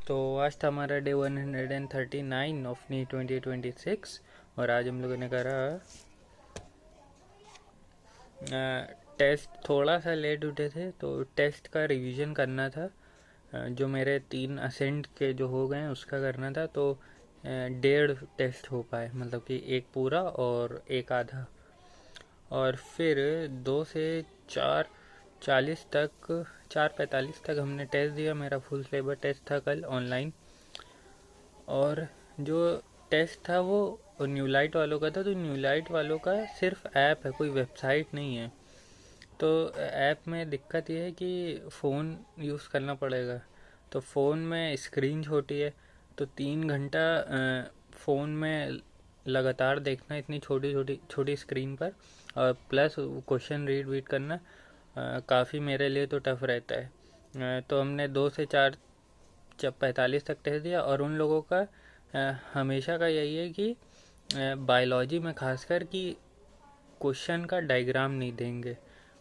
तो आज था हमारा डे 139 ऑफ नी 2026 और आज हम लोगों ने करा टेस्ट। थोड़ा सा लेट उठे थे तो टेस्ट का रिवीजन करना था। जो मेरे 3 असेंट के जो हो गए हैं उसका करना था, तो 1.5 टेस्ट हो पाए, मतलब कि एक पूरा और एक आधा। और फिर 2 से 4:40 तक 4:45 तक हमने टेस्ट दिया। मेरा फुल सिलेबस टेस्ट था कल ऑनलाइन। और जो टेस्ट था वो न्यू लाइट वालों का था। तो न्यू लाइट वालों का सिर्फ ऐप है, कोई वेबसाइट नहीं है। तो ऐप में दिक्कत ये है कि फ़ोन यूज़ करना पड़ेगा। तो फ़ोन में स्क्रीन छोटी है, तो 3 घंटा फ़ोन में लगातार देखना इतनी छोटी स्क्रीन पर, और प्लस क्वेश्चन रीड करना काफ़ी मेरे लिए तो टफ़ रहता है। तो हमने 2 से 4:45 तक टेस्ट दिया। और उन लोगों का हमेशा का यही है कि बायोलॉजी में खासकर कि क्वेश्चन का डायग्राम नहीं देंगे,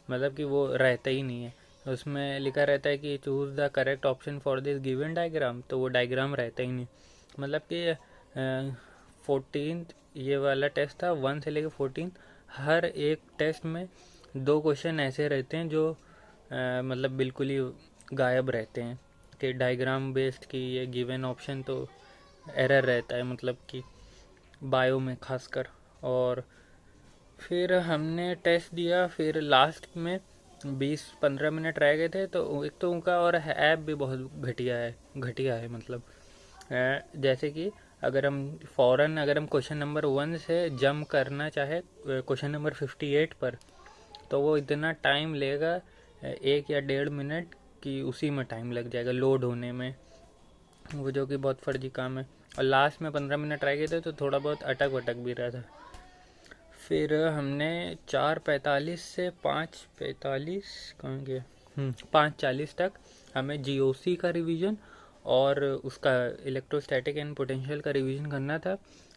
मतलब कि वो रहता ही नहीं है। उसमें लिखा रहता है कि choose the correct option for this given diagram, तो वो डायग्राम रहता ही नहीं। मतलब कि 14 ये वाला टेस्ट था, 1 से लेकर 14। हर एक टेस्ट में 2 क्वेश्चन ऐसे रहते हैं जो मतलब बिल्कुल ही गायब रहते हैं कि डायग्राम बेस्ड की ये गिवन ऑप्शन, तो एरर रहता है, मतलब कि बायो में खासकर। और फिर हमने टेस्ट दिया। फिर लास्ट में 20-15 मिनट रह गए थे, तो एक तो उनका और ऐप भी बहुत घटिया है मतलब जैसे कि अगर हम क्वेश्चन नंबर 1 से जंप करना चाहे क्वेश्चन नंबर 58 पर, तो वो इतना टाइम लेगा 1 या 1.5 मिनट कि उसी में टाइम लग जाएगा लोड होने में, वो जो कि बहुत फर्जी काम है। और लास्ट में 15 मिनट रह गए थे तो थोड़ा बहुत अटक वटक भी रहा था। फिर हमने 4:45 से 5:45 कहाँ गया 5:40 तक हमें जीओसी का रिवीजन और उसका इलेक्ट्रोस्टैटिक एंड पोटेंशियल का रिवीजन करना था।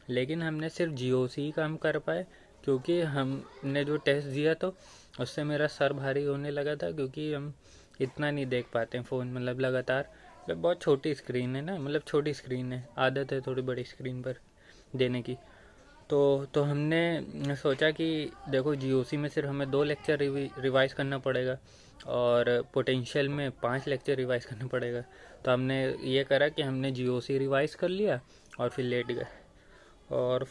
लेकिन हमने सिर्फ जीओसी का हम कर पाए, क्योंकि हमने जो टेस्ट दिया तो उससे मेरा सर भारी होने लगा था, क्योंकि हम इतना नहीं देख पाते हैं फ़ोन, मतलब लगातार। मतलब बहुत छोटी स्क्रीन है ना, मतलब छोटी स्क्रीन है, आदत है थोड़ी बड़ी स्क्रीन पर देने की। तो हमने सोचा कि देखो जीओसी में सिर्फ हमें 2 लेक्चर रिवाइज़ करना पड़ेगा और पोटेंशियल में 5 लेक्चर रिवाइज़ करना पड़ेगा। तो हमने ये करा कि हमने जीओसी रिवाइज़ कर लिया और फिर लेट गए। और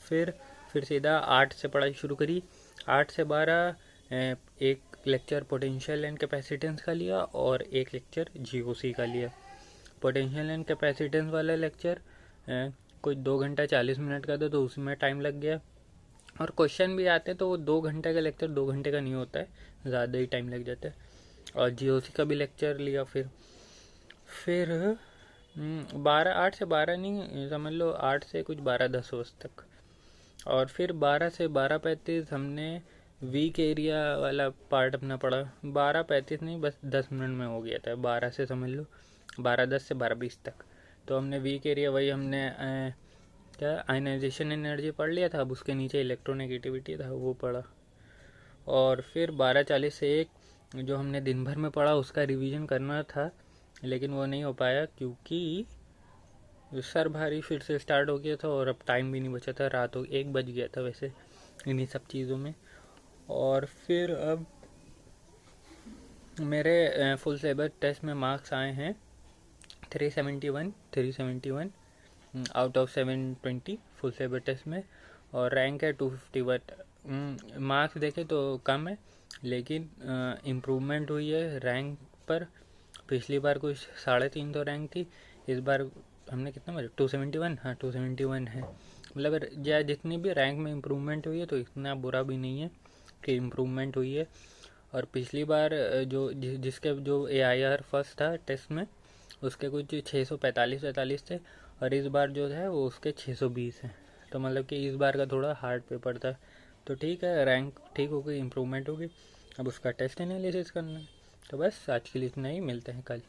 फिर सीधा 8 से पढ़ाई शुरू करी। 8 से 12 एक लेक्चर पोटेंशियल एंड कैपेसिटेंस का लिया और एक लेक्चर जीओसी का लिया। पोटेंशियल एंड कैपेसिटेंस वाला लेक्चर कोई 2 घंटा 40 मिनट का था, तो उसमें टाइम लग गया। और क्वेश्चन भी आते हैं तो वो 2 घंटे का लेक्चर 2 घंटे का नहीं होता है, ज़्यादा ही टाइम लग जाता है। और जीओसी का भी लेक्चर लिया। फिर 8 से 12 नहीं, समझ लो 8 से कुछ 12-10 बजे तक। और फिर 12 से 12:35 हमने वीक एरिया वाला पार्ट अपना पढ़ा। 12:35 नहीं, बस 10 मिनट में हो गया था। 12 से समझ लो 12:10 से 12:20 तक। तो हमने वीक एरिया वही हमने क्या आयनाइजेशन एनर्जी पढ़ लिया था, अब उसके नीचे इलेक्ट्रोनेगेटिविटी था वो पढ़ा। और फिर 12:40 से 1 जो हमने दिन भर में पढ़ा उसका रिवीजन करना था, लेकिन वो नहीं हो पाया क्योंकि सर भारी फिर से स्टार्ट हो गया था और अब टाइम भी नहीं बचा था। रात हो 1 बज गया था वैसे इन्हीं सब चीज़ों में। और फिर अब मेरे फुल सिलेबस टेस्ट में मार्क्स आए हैं 371 out of 720 full syllabus test में। और रैंक है 251। मार्क्स देखे तो कम है, लेकिन इम्प्रूवमेंट हुई है रैंक पर। पिछली बार कुछ 3.5 तो रैंक थी, इस बार हमने कितना बजे 271, हाँ 271 है। मतलब जितनी भी रैंक में इम्प्रूवमेंट हुई है तो इतना बुरा भी नहीं है कि इम्प्रूवमेंट हुई है। और पिछली बार जिसके जो AIR फर्स्ट था टेस्ट में उसके कुछ 645 थे, और इस बार जो है वो उसके 620 हैं। तो मतलब कि इस बार का थोड़ा हार्ड पेपर था। तो ठीक है, रैंक ठीक हो गई, इम्प्रूवमेंट होगी। अब उसका टेस्ट एनालिसिस करना है। तो बस आज के लिए इतना ही, मिलते हैं कल।